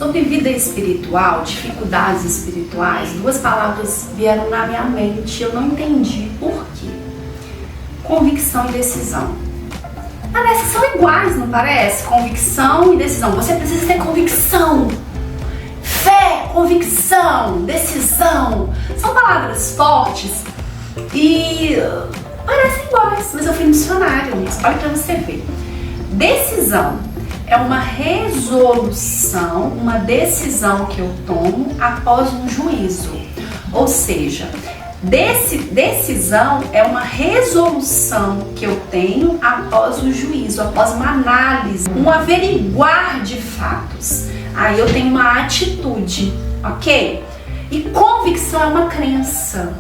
Sobre vida espiritual, dificuldades espirituais, duas palavras vieram na minha mente, eu não entendi por quê. Convicção e decisão. Parece que são iguais, não parece? Convicção e decisão. Você precisa ter convicção. Fé, convicção, decisão. São palavras fortes e parecem iguais, mas eu fui no dicionário, olha pra você ver. Decisão é uma resolução, uma decisão que eu tomo após um juízo. Ou seja, decisão é uma resolução que eu tenho após o juízo, após uma análise, um averiguar de fatos. Aí eu tenho uma atitude, ok? E convicção é uma crença.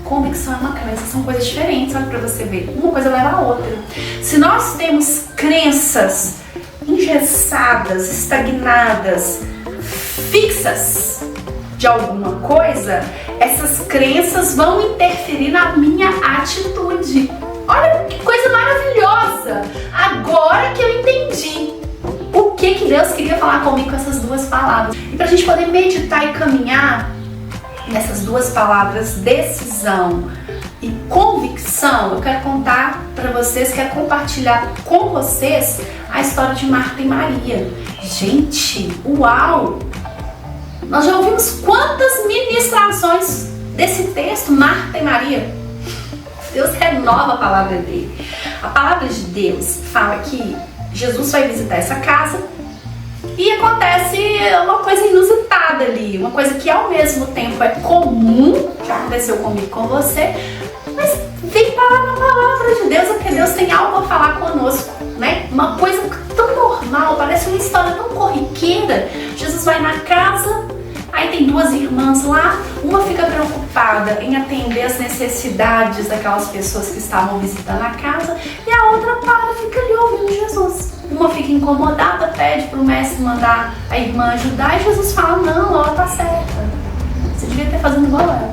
Convicção é uma crença, são coisas diferentes, olha pra você ver. Uma coisa leva a outra. Se nós temos crenças engessadas, estagnadas, fixas de alguma coisa, essas crenças vão interferir na minha atitude. Olha que coisa maravilhosa! Agora que eu entendi o que Deus queria falar comigo com essas duas palavras. E pra gente poder meditar e caminhar nessas duas palavras, decisão e convicção, eu quero contar para vocês, quero compartilhar com vocês a história de Marta e Maria. Gente, uau! Nós já ouvimos quantas ministrações desse texto, Marta e Maria. Deus renova a palavra dele. A palavra de Deus fala que Jesus vai visitar essa casa e acontece uma coisa inusitada ali, uma coisa que ao mesmo tempo é comum, já aconteceu comigo com você, mas vem parar na palavra de Deus, porque Deus tem algo a falar conosco, né? Uma coisa tão normal, parece uma história tão corriqueira. Jesus vai na casa, aí tem duas irmãs lá, uma fica preocupada em atender as necessidades daquelas pessoas que estavam visitando a casa e a outra fica ali ouvindo Jesus. Uma fica incomodada, pede para o mestre mandar a irmã ajudar e Jesus fala, não, ela tá certa, você devia ter fazendo igual ela.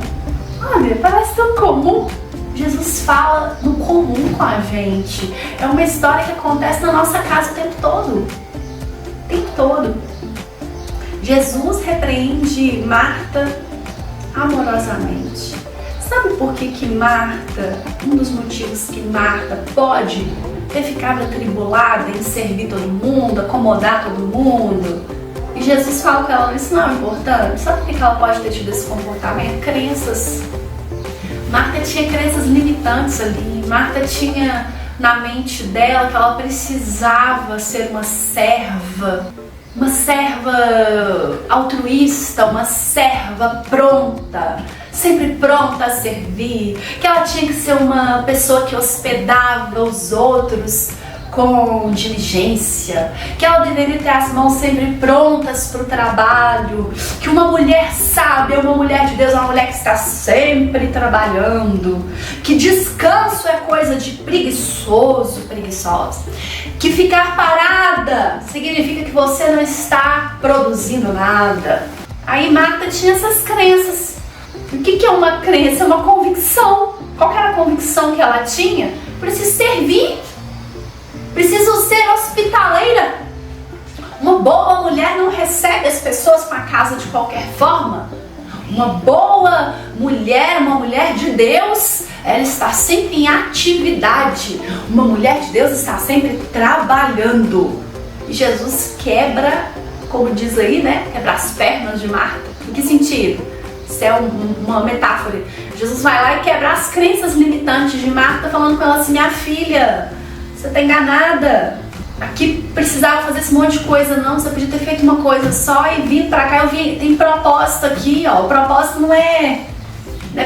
Olha, parece tão comum. Jesus fala no comum com a gente. É uma história que acontece na nossa casa o tempo todo. O tempo todo. Jesus repreende Marta amorosamente. Sabe por que Marta, um dos motivos que Marta pode ter ficado atribulada em servir todo mundo, acomodar todo mundo? E Jesus fala com ela, isso não é importante. Sabe por que ela pode ter tido esse comportamento? Crenças. Marta tinha crenças limitantes ali. Marta tinha na mente dela que ela precisava ser uma serva altruísta, uma serva pronta, sempre pronta a servir, que ela tinha que ser uma pessoa que hospedava os outros com diligência, que ela deveria ter as mãos sempre prontas para o trabalho, que uma mulher sábia, uma mulher de Deus, uma mulher que está sempre trabalhando, que descanso é coisa de preguiçosa, que ficar parada significa que você não está produzindo nada. Aí Marta tinha essas crenças. O que é uma crença? É uma convicção. Qual era a convicção que ela tinha? Preciso servir. Preciso ser hospitaleira. Uma boa mulher não recebe as pessoas com a casa de qualquer forma. Uma boa mulher, uma mulher de Deus, ela está sempre em atividade. Uma mulher de Deus está sempre trabalhando. E Jesus quebra, como diz aí, né? Quebra as pernas de Marta. Em que sentido? Isso é uma metáfora. Jesus vai lá e quebra as crenças limitantes de Marta, falando com ela assim, minha filha, você tá enganada. Aqui precisava fazer esse monte de coisa, não. Você podia ter feito uma coisa só e vir pra cá. Tem propósito aqui, ó. O propósito não é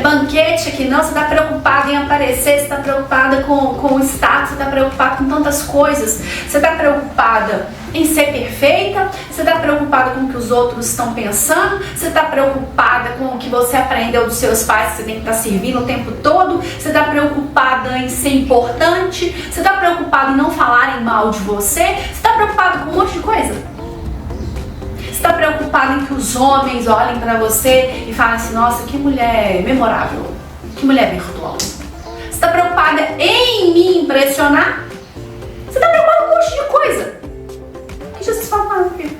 banquete aqui, não. Você tá preocupada em aparecer, você tá preocupada com o status, você tá preocupada com tantas coisas. Você tá preocupada em ser perfeita, você tá preocupada com o que os outros estão pensando, você tá preocupada com o que você aprendeu dos seus pais, que você tem que estar servindo o tempo todo, você tá preocupada em ser importante, você tá preocupada em não falarem mal de você, você tá preocupada com um monte de coisa. Você está preocupada em que os homens olhem para você e falem assim, nossa, que mulher memorável, que mulher virtuosa. Você está preocupada em me impressionar? Você está preocupada com um monte de coisa. E Jesus fala, filho,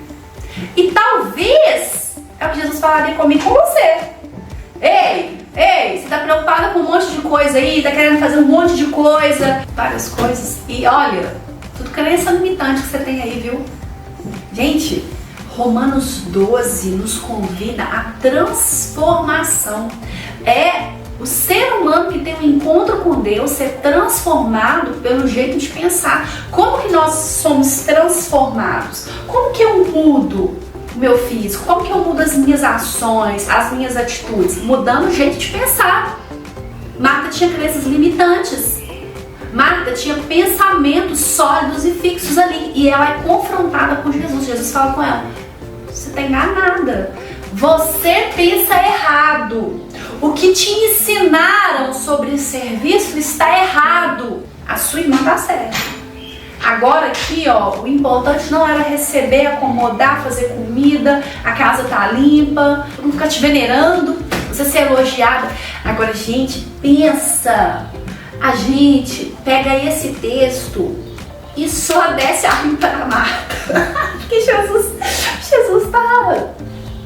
E talvez é o que Jesus falaria comigo, com você. Ei, você tá preocupada com um monte de coisa aí, tá querendo fazer um monte de coisa, várias coisas. E olha, tudo crença limitante que você tem aí, viu? Gente, Romanos 12 nos convida à transformação. É o ser humano que tem um encontro com Deus ser transformado pelo jeito de pensar. Como que nós somos transformados? Como que eu mudo o meu físico? Como que eu mudo as minhas ações, as minhas atitudes? Mudando o jeito de pensar. Marta tinha crenças limitantes. Marta tinha pensamentos sólidos e fixos ali. E ela é confrontada por Jesus. Jesus fala com ela: você está enganada. Você pensa errado. O que te ensinaram sobre serviço está errado. A sua irmã está certa. Agora aqui, ó, o importante não era receber, acomodar, fazer comida, a casa tá limpa, não ficar te venerando, você ser elogiada. Agora, gente, pensa. A gente pega esse texto e só desce a rim para Marta. Porque Jesus tá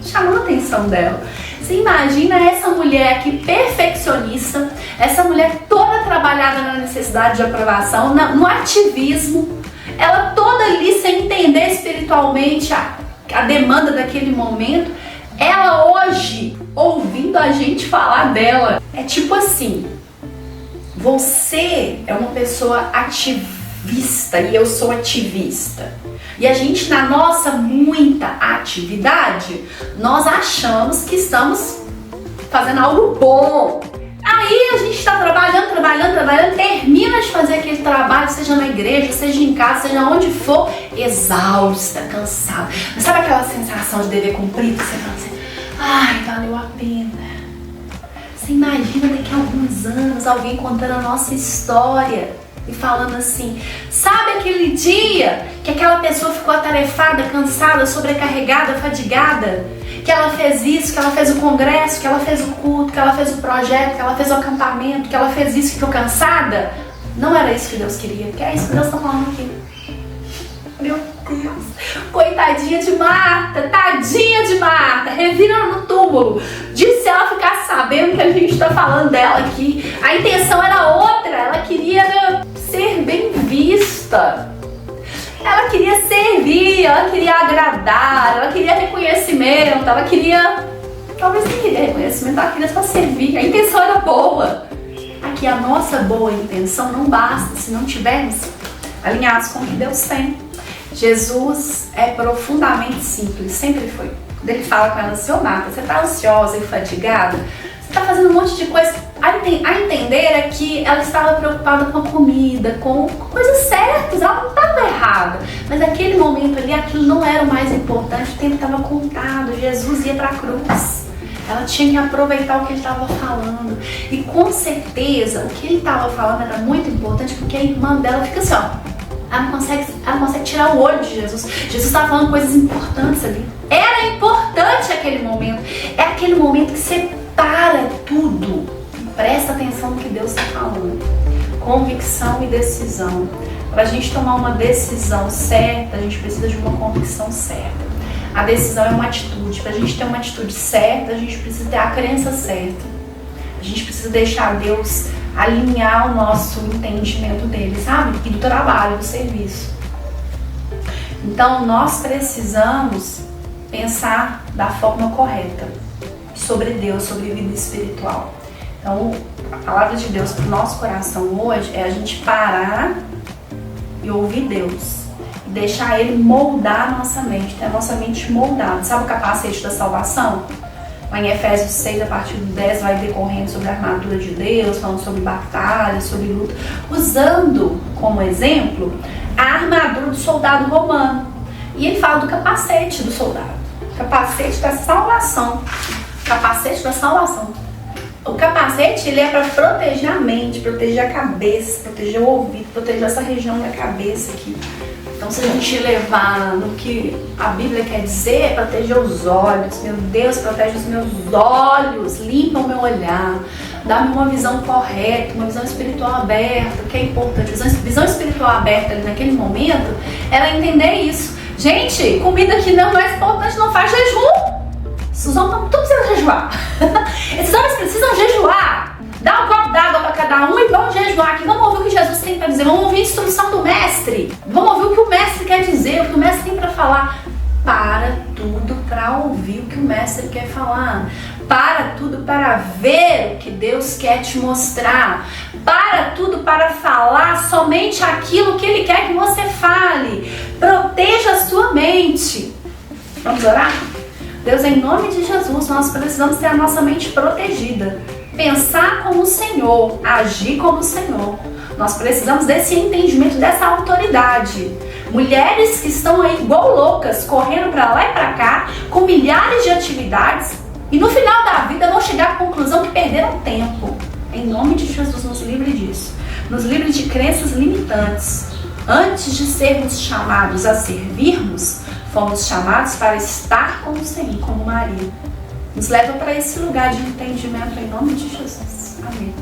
chamando a atenção dela. Você imagina essa mulher aqui perfeccionista, essa mulher toda trabalhada na necessidade de aprovação, no ativismo, ela toda ali sem entender espiritualmente a demanda daquele momento. Ela hoje, ouvindo a gente falar dela, é tipo assim: você é uma pessoa ativista e eu sou ativista. E a gente, na nossa muita atividade, nós achamos que estamos fazendo algo bom. Aí a gente está trabalhando, termina de fazer aquele trabalho, seja na igreja, seja em casa, seja onde for, exausta, cansada. Mas sabe aquela sensação de dever cumprido? Você fala assim: ai, valeu a pena. Você imagina daqui a alguns anos alguém contando a nossa história e falando assim: sabe aquele dia que aquela pessoa ficou atarefada, cansada, sobrecarregada, fadigada? Que ela fez isso, que ela fez o congresso, que ela fez o culto, que ela fez o projeto, que ela fez o acampamento, que ela fez isso e ficou cansada? Não era isso que Deus queria, porque é isso que Deus está falando aqui. Meu Deus, coitadinha de Marta, tadinha de Marta, revira no túmulo, de se ela ficar sabendo que a gente está falando dela aqui. A intenção era outra, ela queria ser bem vista, ela queria servir, ela queria agradar, ela queria reconhecimento, ela queria, talvez nem queria reconhecimento, ela queria só servir, a intenção era boa. Aqui a nossa boa intenção não basta se não tivermos alinhados com o que Deus tem. Jesus é profundamente simples, sempre foi. Quando ele fala com ela assim: ô Marta, você está ansiosa e fadigada? Você está fazendo um monte de coisa. A entender é que ela estava preocupada com a comida, com coisas certas, ela não estava errada. Mas naquele momento ali, aquilo não era o mais importante, o tempo estava contado, Jesus ia para a cruz. Ela tinha que aproveitar o que ele estava falando. E com certeza, o que ele estava falando era muito importante, porque a irmã dela fica assim, ó. Ela não consegue tirar o olho de Jesus. Jesus estava falando coisas importantes ali. Era importante aquele momento. É aquele momento que você para tudo e presta atenção no que Deus está falando. Convicção e decisão. Para a gente tomar uma decisão certa, a gente precisa de uma convicção certa. A decisão é uma atitude. Para a gente ter uma atitude certa, a gente precisa ter a crença certa. A gente precisa deixar Deus alinhar o nosso entendimento dele, sabe? E do trabalho, do serviço. Então, nós precisamos pensar da forma correta sobre Deus, sobre vida espiritual. Então, a palavra de Deus para o nosso coração hoje é a gente parar e ouvir Deus. E deixar Ele moldar a nossa mente, ter a nossa mente moldada. Sabe o capacete da salvação? Lá em Efésios 6, a partir do 10, vai decorrendo sobre a armadura de Deus, falando sobre batalha, sobre luta, usando como exemplo a armadura do soldado romano. E ele fala do capacete do soldado, capacete da salvação, capacete da salvação. O capacete, ele é para proteger a mente, proteger a cabeça, proteger o ouvido, proteger essa região da cabeça aqui. Então, se a gente levar no que a Bíblia quer dizer, é proteger os olhos. Meu Deus, protege os meus olhos, limpa o meu olhar, dá-me uma visão correta, uma visão espiritual aberta, o que é importante. Visão espiritual aberta ali naquele momento, ela entender isso. Gente, comida que não é importante não faz jejum. Esses homens estão precisando jejuar. Esses homens precisam jejuar. Dá um copo d'água para cada um e vamos jejuar aqui. Vamos ouvir o que Jesus tem para dizer. Vamos ouvir a instrução do mestre. Vamos ouvir o que o mestre quer dizer, o que o mestre tem para falar. Para tudo para ouvir o que o mestre quer falar. Para tudo para ver o que Deus quer te mostrar. Para tudo para falar somente aquilo que Ele quer que você fale. Proteja a sua mente. Vamos orar? Deus, em nome de Jesus, nós precisamos ter a nossa mente protegida. Pensar como o Senhor, agir como o Senhor. Nós precisamos desse entendimento, dessa autoridade. Mulheres que estão aí igual loucas, correndo para lá e para cá, com milhares de atividades, e no final da vida vão chegar à conclusão que perderam tempo. Em nome de Jesus, nos livre disso. Nos livre de crenças limitantes. Antes de sermos chamados a servirmos, fomos chamados para estar com o Senhor, como Maria. Nos leva para esse lugar de entendimento em nome de Jesus. Amém.